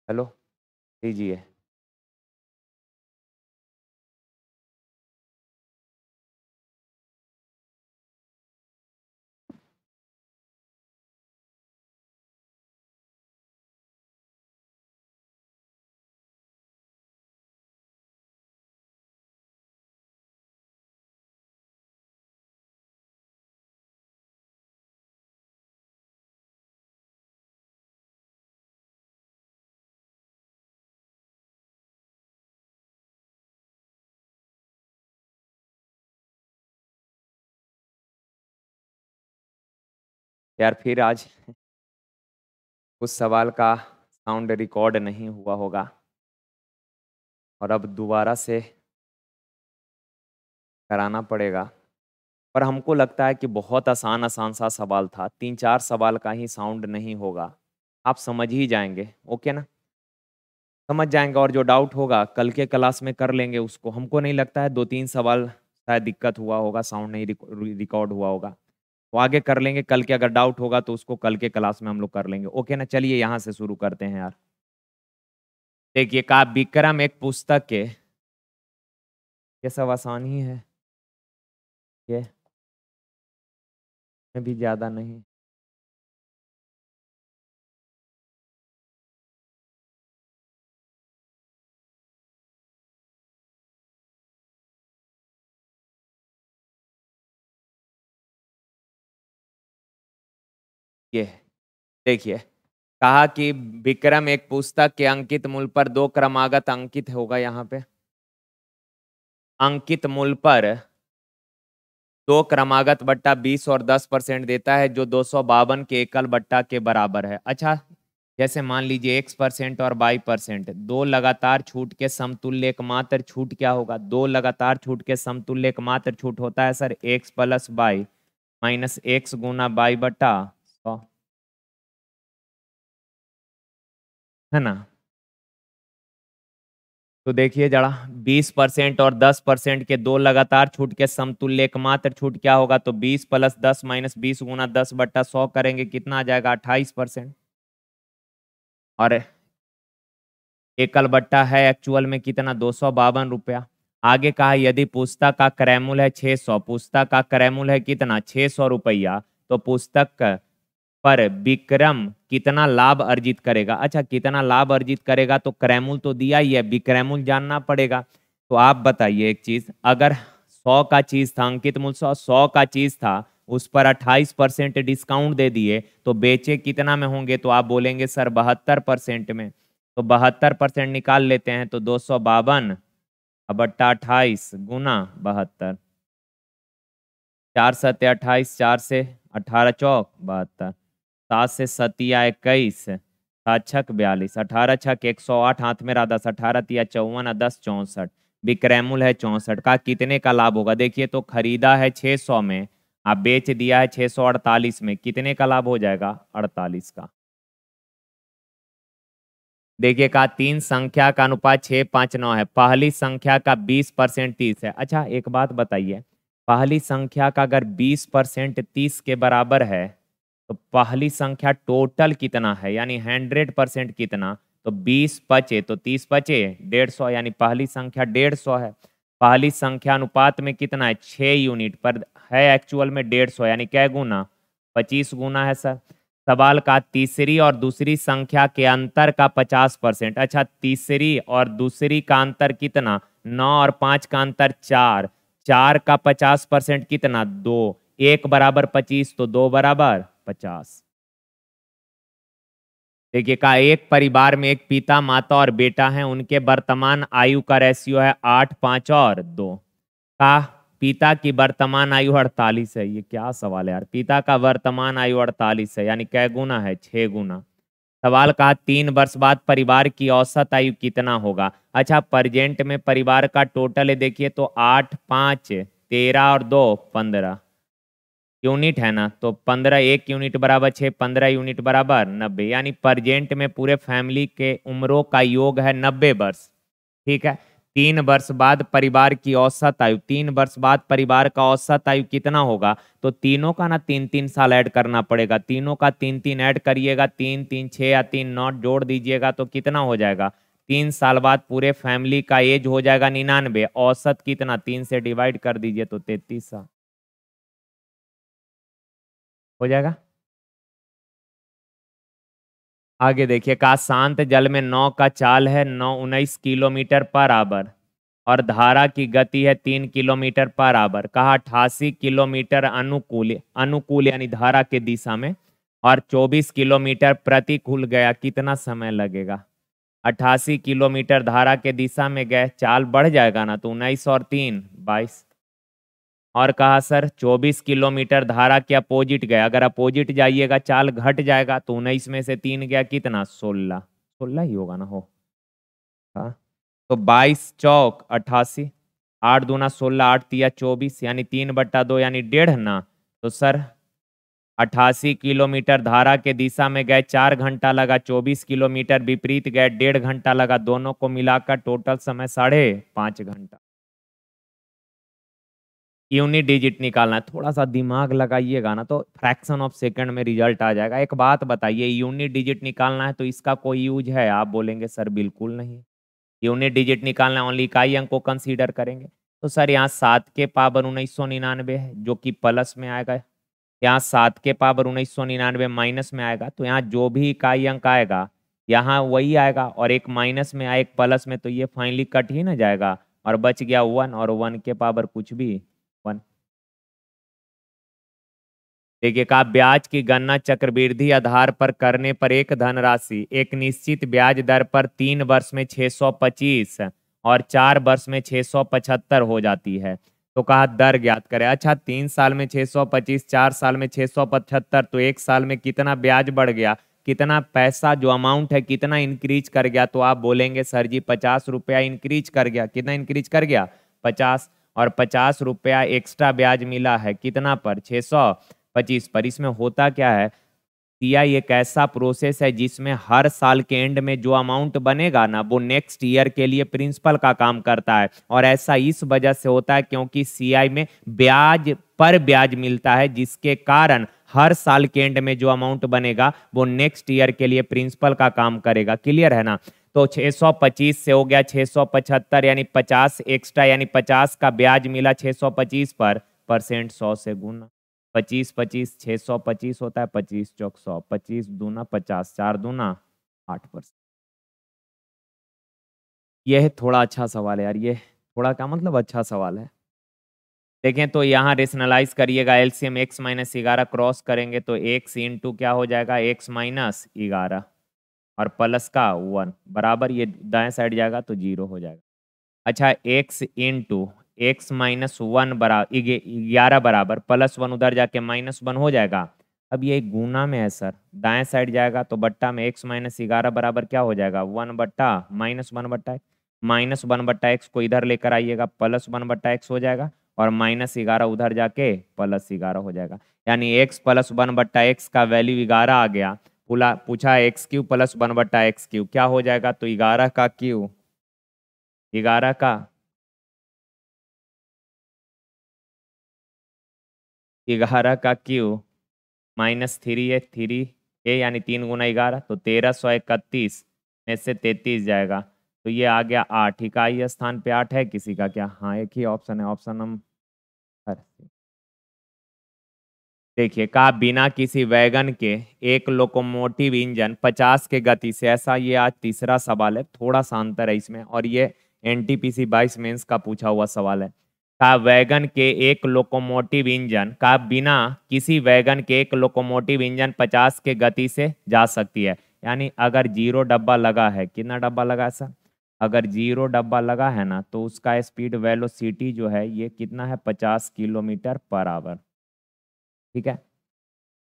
हेलो लीजिए। यार फिर आज उस सवाल का साउंड रिकॉर्ड नहीं हुआ होगा और अब दोबारा से कराना पड़ेगा। पर हमको लगता है कि बहुत आसान आसान सा सवाल था, 3-4 सवाल का ही साउंड नहीं होगा। आप समझ ही जाएंगे, ओके ना? समझ जाएंगे और जो डाउट होगा कल के क्लास में कर लेंगे उसको। हमको नहीं लगता है 2-3 सवाल शायद दिक्कत हुआ होगा, साउंड नहीं रिकॉर्ड हुआ होगा। वो आगे कर लेंगे, कल के अगर डाउट होगा तो उसको कल के क्लास में हम लोग कर लेंगे, ओके ना? चलिए यहाँ से शुरू करते हैं यार। देखिए कहा विक्रम एक पुस्तक के, ये सब आसान ही है, ये में भी ज्यादा नहीं। ये देखिए कहा कि विक्रम एक पुस्तक के अंकित मूल्य पर दो क्रमागत अंकित होगा, यहाँ पे अंकित मूल्य पर दो क्रमागत बट्टा 20 और 10% देता है, जो 252 के एकल बट्टा के बराबर है। अच्छा, जैसे मान लीजिए X% और Y%, दो लगातार छूट के समतुल्य एकमात्र छूट क्या होगा? दो लगातार छूट के समतुल्य एकमात्र छूट होता है sir X plus Y minus X गुना वाई बट्टा 100, है ना? तो देखिए जरा 20% और 10% के दो लगातार छूट के समतुल्य एकमात्र छूट क्या होगा? तो 20 प्लस 10 माइनस 20 गुना 10 बट्टा 100 करेंगे, कितना आ जाएगा? 28%। और एकल बट्टा है एक्चुअल में कितना? 252 रुपया। आगे कहा यदि पुस्तक का क्रय मूल्य है 600, पुस्तक का क्रय मूल्य है कितना? 600 रुपया, तो पुस्तक पर विक्रम कितना लाभ अर्जित करेगा? अच्छा, कितना लाभ अर्जित करेगा तो क्रयमूल्य तो दिया ही है, विक्रयमूल्य जानना पड़ेगा। तो आप बताइए एक चीज, अगर 100 का चीज था, अंकित मूल्य 100 का चीज था, उस पर 28% डिस्काउंट दे दिए, तो बेचे कितना में होंगे? तो आप बोलेंगे सर 72% में। तो 72% निकाल लेते हैं, तो 252 बट्टा 28 गुना 72, 4 × 7 = 28, 4 से 18 × 4 = 72, 7 से 7 × 21, 7 × 6 = 42, 18 × 6 = 108, हाथ में रहा 10, 18 × 3 = 54, 10 × 64, विक्रयमूल्य है 64 का। कितने का लाभ होगा? देखिए तो खरीदा है 600 में, आप बेच दिया है 648 में, कितने का लाभ हो जाएगा? 48 का। देखिए कहा तीन संख्या का अनुपात 6:5:9 है, पहली संख्या का 20% 30 है। अच्छा एक बात बताइए, पहली संख्या का अगर 20% 30 के बराबर है, तो पहली संख्या टोटल कितना है, यानी 100% कितना? तो 20 बचे तो 30 बचे 150, यानी पहली संख्या 150 है। पहली संख्या अनुपात में कितना है? 6 यूनिट पर है, एक्चुअल में 150, यानी क्या गुना? 25 गुना है सर। सवाल का तीसरी और दूसरी संख्या के अंतर का 50%। अच्छा, तीसरी और दूसरी का अंतर कितना? 9 और 5 का अंतर 4, 4 का 50% कितना? 2, 1 बराबर 25, तो 2 बराबर 50। देखिए कहा एक परिवार में एक पिता, माता और बेटा हैं, उनके वर्तमान आयु का रेशियो है 8, 5 और 2। का पिता की वर्तमान आयु 48 है। ये क्या सवाल है यार? पिता का वर्तमान आयु 48 है, यानी क्या गुना है? 6 गुना। सवाल कहा 3 वर्ष बाद परिवार की औसत आयु कितना होगा? अच्छा, प्रेजेंट में परिवार का टोटल है, देखिए तो 8, 5, 13 और 2 15 यूनिट है ना, तो 15 1 यूनिट बराबर 6, 15 यूनिट बराबर 90, यानी प्रेजेंट में पूरे फैमिली के उम्रों का योग है 90 वर्ष। ठीक है, 3 वर्ष बाद परिवार की औसत आयु, 3 वर्ष बाद परिवार का औसत आयु कितना होगा? तो तीनों का ना 3-3 साल ऐड करना पड़ेगा। तीनों का 3-3 ऐड करिएगा, 3-3 6 या 3 9 जोड़ दीजिएगा तो कितना हो जाएगा? 3 साल बाद पूरे फैमिली का एज हो जाएगा 99। औसत कितना? 3 से डिवाइड कर दीजिए तो 33 साल हो जाएगा। आगे देखिए, कहा शांत जल में नौ का चाल है 19 किलोमीटर पर आवर और धारा की गति है 3 किलोमीटर पर आवर। कहा 88 किलोमीटर अनुकूल, अनुकूल यानी धारा के दिशा में, और 24 किलोमीटर प्रतिकूल गया, कितना समय लगेगा? 88 किलोमीटर धारा के दिशा में गए, चाल बढ़ जाएगा ना, तो 19 और 3 22। और कहा सर 24 किलोमीटर धारा के अपोजिट गया, अगर अपोजिट जाइएगा चाल घट जाएगा, तो 19 में से 3 गया, कितना? 16। 16 ही होगा ना, हो। हाँ, तो 22 चौक 88, 8 दूना 16, 8 तिया 24, यानी 3/2 यानी 1.5 ना। तो सर 88 किलोमीटर धारा के दिशा में गए 4 घंटा लगा, 24 किलोमीटर विपरीत गए 1.5 घंटा लगा, दोनों को मिलाकर टोटल समय 5.5 घंटा। यूनिट डिजिट निकालना है, थोड़ा सा दिमाग लगाइएगा ना तो फ्रैक्शन ऑफ सेकंड में रिजल्ट आ जाएगा। एक बात बताइए, यूनिट डिजिट निकालना है तो इसका कोई यूज है? आप बोलेंगे सर बिल्कुल नहीं। यूनिट डिजिट निकालना है, ओनली इकाई अंक को कंसीडर करेंगे। तो सर यहाँ 7 के पावर 1999 है जो कि प्लस में आएगा, यहाँ 7 के पावर 1999 माइनस में आएगा, तो यहाँ जो भी इकाई अंक आएगा यहाँ वही आएगा, और एक माइनस में आए एक प्लस में, तो ये फाइनली कट ही ना जाएगा, और बच गया 1, और 1 के पावर कुछ भी 1। देखिए, कहा ब्याज की गणना चक्रवृद्धि आधार पर करने पर एक धनराशि एक निश्चित ब्याज दर पर 3 वर्ष में 625 और 4 वर्ष में 675 हो जाती है। तो कहा दर ज्ञात करें। अच्छा, 3 साल में 625, 4 साल में 675, तो 1 साल में कितना ब्याज बढ़ गया, कितना पैसा जो अमाउंट है कितना इंक्रीज कर गया? तो आप बोलेंगे सर जी 50 रुपया इंक्रीज कर गया। कितना इंक्रीज कर गया? 50, और 50 रुपया एक्स्ट्रा ब्याज मिला है कितना पर? 625 पर। इसमें होता क्या है, सीआई एक ऐसा प्रोसेस है जिसमें हर साल के एंड में जो अमाउंट बनेगा ना वो नेक्स्ट ईयर के लिए प्रिंसिपल का काम करता है, और ऐसा इस वजह से होता है क्योंकि सीआई में ब्याज पर ब्याज मिलता है, जिसके कारण हर साल के एंड में जो अमाउंट बनेगा वो नेक्स्ट ईयर के लिए प्रिंसिपल का काम करेगा। क्लियर है ना? तो 625 से हो गया 675, यानी 50 एक्स्ट्रा, यानी 50 का ब्याज मिला 625 पर, परसेंट 100 से गुना। 25 25 625 होता है, 25 चौक 100, 25 दूना 50, 4 दूना 8%। यह है थोड़ा अच्छा सवाल है यार, ये थोड़ा क्या मतलब अच्छा सवाल है। देखें तो यहाँ रेशनलाइज करिएगा, एलसीएम x माइनस 11 क्रॉस करेंगे तो x इंटू क्या हो जाएगा, x माइनस 11 और प्लस का 1 बराबर, ये दाएं साइड जाएगा तो 0 हो जाएगा। अच्छा, x इंटू एक्स माइनस 1 बराबर 11 बराबर +1 उधर जाके -1 हो जाएगा। अब ये गुना में है सर, दाएं साइड जाएगा तो बट्टा में x माइनस 11 बराबर क्या हो जाएगा, 1/-1/x को इधर लेकर आइएगा, +1/x हो जाएगा, और -11 उधर जाके +11 हो जाएगा। यानी x + 1/x का वैल्यू 11 आ गया। पूछा x³ + 1/x³ क्या हो जाएगा, तो 11 का क्यू, 11 का 11 का क्यू -3 है, 3 है यानी 3 गुना 11, तो 1331 में से 33 जाएगा, तो ये आ गया 8। इकाई स्थान पे 8 है किसी का क्या? हाँ, एक ही ऑप्शन है, ऑप्शन नंबर। देखिए, कहा बिना किसी वैगन के एक लोकोमोटिव इंजन 50 के गति से, ऐसा ये आज तीसरा सवाल है, थोड़ा सा अंतर है इसमें, और ये एनटीपीसी 22 मेंस का पूछा हुआ सवाल है। कहा वैगन के एक लोकोमोटिव इंजन, कहा बिना किसी वैगन के एक लोकोमोटिव इंजन 50 के गति से जा सकती है। यानी अगर 0 डब्बा लगा है, कितना डब्बा लगा है सर? अगर 0 डब्बा लगा है ना तो उसका स्पीड वेलोसिटी जो है ये कितना है, 50 किलोमीटर पर आवर। ठीक है।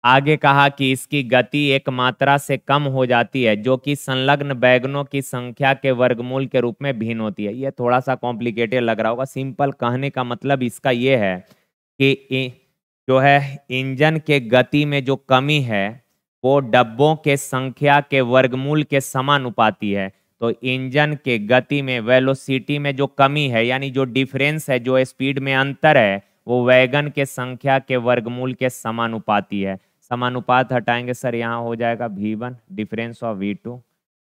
आगे कहा कि इसकी गति एक मात्रा से कम हो जाती है जो कि संलग्न वैगनों की संख्या के वर्गमूल के रूप में भिन्न होती है। ये थोड़ा सा कॉम्प्लिकेटेड लग रहा होगा, सिंपल कहने का मतलब इसका ये है कि जो है इंजन के गति में जो कमी है वो डब्बों के संख्या के वर्गमूल के समानुपाती है। तो इंजन के गति में वेलोसिटी में जो कमी है यानी जो डिफरेंस है, जो स्पीड में अंतर है, वो वैगन के संख्या के वर्गमूल के समानुपाती है। समानुपात हटाएंगे सर, यहाँ हो जाएगा V1 difference of V2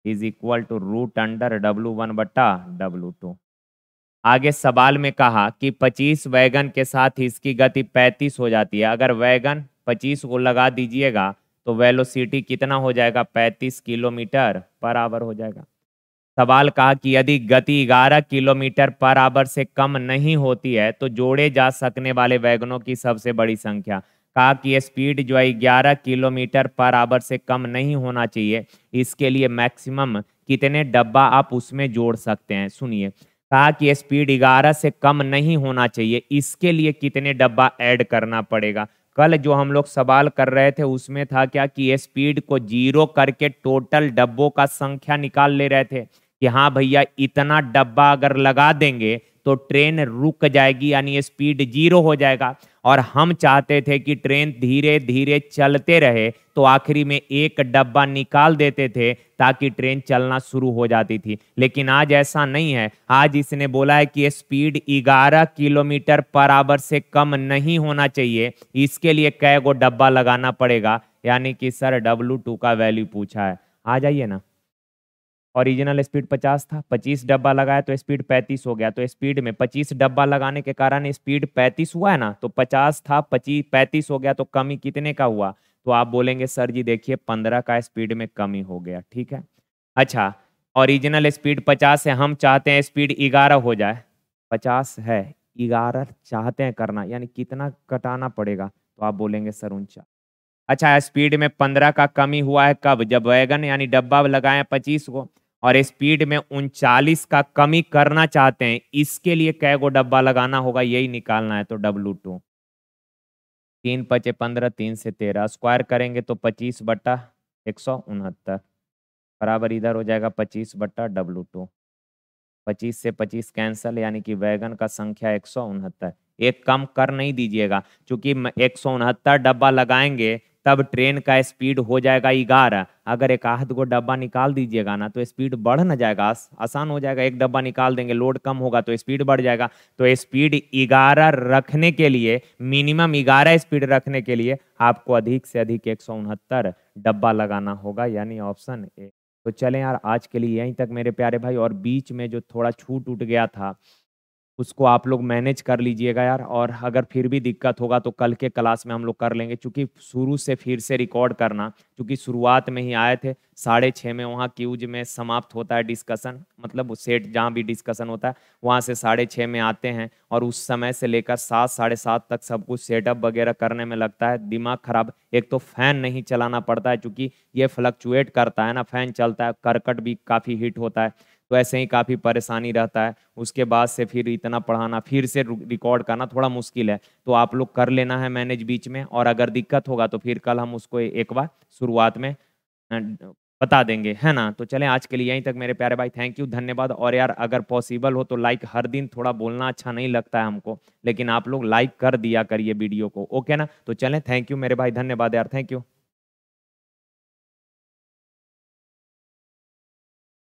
is equal to root under W1 बटा W2। आगे सवाल में कहा कि 25 वैगन के साथ इसकी गति 35 हो जाती है। अगर वैगन 25 को लगा दीजिएगा तो वेलोसिटी कितना हो जाएगा, 35 किलोमीटर पर आवर हो जाएगा। सवाल कहा कि यदि गति 11 किलोमीटर पर आवर से कम नहीं होती है तो जोड़े जा सकने वाले वैगनों की सबसे बड़ी संख्या। कहा कि स्पीड जो है 11 किलोमीटर पर आवर से कम नहीं होना चाहिए, इसके लिए मैक्सिमम कितने डब्बा आप उसमें जोड़ सकते हैं। सुनिए, कहा कि स्पीड 11 से कम नहीं होना चाहिए, इसके लिए कितने डब्बा ऐड करना पड़ेगा। कल जो हम लोग सवाल कर रहे थे उसमें था क्या कि स्पीड को 0 करके टोटल डब्बों का संख्या निकाल ले रहे थे कि हाँ भैया इतना डब्बा अगर लगा देंगे तो ट्रेन रुक जाएगी यानी स्पीड 0 हो जाएगा। और हम चाहते थे कि ट्रेन धीरे धीरे चलते रहे तो आखिरी में एक डब्बा निकाल देते थे ताकि ट्रेन चलना शुरू हो जाती थी। लेकिन आज ऐसा नहीं है, आज इसने बोला है कि स्पीड 11 किलोमीटर पर आवर से कम नहीं होना चाहिए, इसके लिए कै गो डब्बा लगाना पड़ेगा। यानी कि सर W2 का वैल्यू पूछा है। आ जाइए ना, ओरिजिनल स्पीड 50 था, 25 डब्बा लगाया तो स्पीड 35 हो गया। तो स्पीड में 25 डब्बा लगाने के कारण स्पीड 35 हुआ है ना, तो 50 था 25 35 हो गया, तो कमी कितने का हुआ। तो आप बोलेंगे सर जी देखिए 15 का स्पीड में कमी हो गया। ठीक है, अच्छा ओरिजिनल स्पीड 50 है, हम चाहते हैं स्पीड 11 हो जाए। 50 है, 11 चाहते हैं करना, यानी कितना कटाना पड़ेगा। तो आप बोलेंगे सर 49। अच्छा स्पीड में 15 का कमी हुआ है कब, जब वैगन यानी डब्बा लगाए 25 को, और स्पीड में 39 का कमी करना चाहते हैं, इसके लिए कै गो डब्बा लगाना होगा यही निकालना है। तो W2 3 पचे 15 3 से 13 स्क्वायर करेंगे तो 25 बटा 169 बराबर इधर हो जाएगा 25 बटा W2। 25 से 25 कैंसल यानी कि वैगन का संख्या 169। एक कम कर नहीं दीजिएगा, क्योंकि 169 डब्बा लगाएंगे तब ट्रेन का स्पीड हो जाएगा 11। अगर एक आध गो डब्बा निकाल दीजिएगा ना तो स्पीड बढ़ न जाएगा, आसान हो जाएगा। एक डब्बा निकाल देंगे, लोड कम होगा तो स्पीड बढ़ जाएगा। तो स्पीड 11 रखने के लिए, मिनिमम 11 स्पीड रखने के लिए आपको अधिक से अधिक 169 डब्बा लगाना होगा, यानी ऑप्शन ए। तो चलें यार, आज के लिए यहीं तक मेरे प्यारे भाई। और बीच में जो थोड़ा छूट उठ गया था उसको आप लोग मैनेज कर लीजिएगा यार। और अगर फिर भी दिक्कत होगा तो कल के क्लास में हम लोग कर लेंगे, क्योंकि शुरू से फिर से रिकॉर्ड करना, क्योंकि शुरुआत में ही आए थे 6:30 में, वहाँ क्यूज में समाप्त होता है डिस्कशन, मतलब सेट जहाँ भी डिस्कशन होता है वहाँ से 6:30 में आते हैं, और उस समय से लेकर 7 साढ़े 7 तक सब कुछ सेटअप वगैरह करने में लगता है, दिमाग खराब। एक तो फैन नहीं चलाना पड़ता है, क्योंकि ये फ्लक्चुएट करता है ना, फैन चलता है, करकट भी काफ़ी हिट होता है, तो ऐसे ही काफ़ी परेशानी रहता है। उसके बाद से फिर इतना पढ़ाना, फिर से रिकॉर्ड करना थोड़ा मुश्किल है। तो आप लोग कर लेना है मैनेज बीच में, और अगर दिक्कत होगा तो फिर कल हम उसको एक बार शुरुआत में बता देंगे, है ना। तो चलें आज के लिए यहीं तक मेरे प्यारे भाई, थैंक यू, धन्यवाद। और यार अगर पॉसिबल हो तो लाइक, हर दिन थोड़ा बोलना अच्छा नहीं लगता है हमको, लेकिन आप लोग लाइक कर दिया करिए वीडियो को, ओके ना। तो चलें, थैंक यू मेरे भाई, धन्यवाद यार, थैंक यू।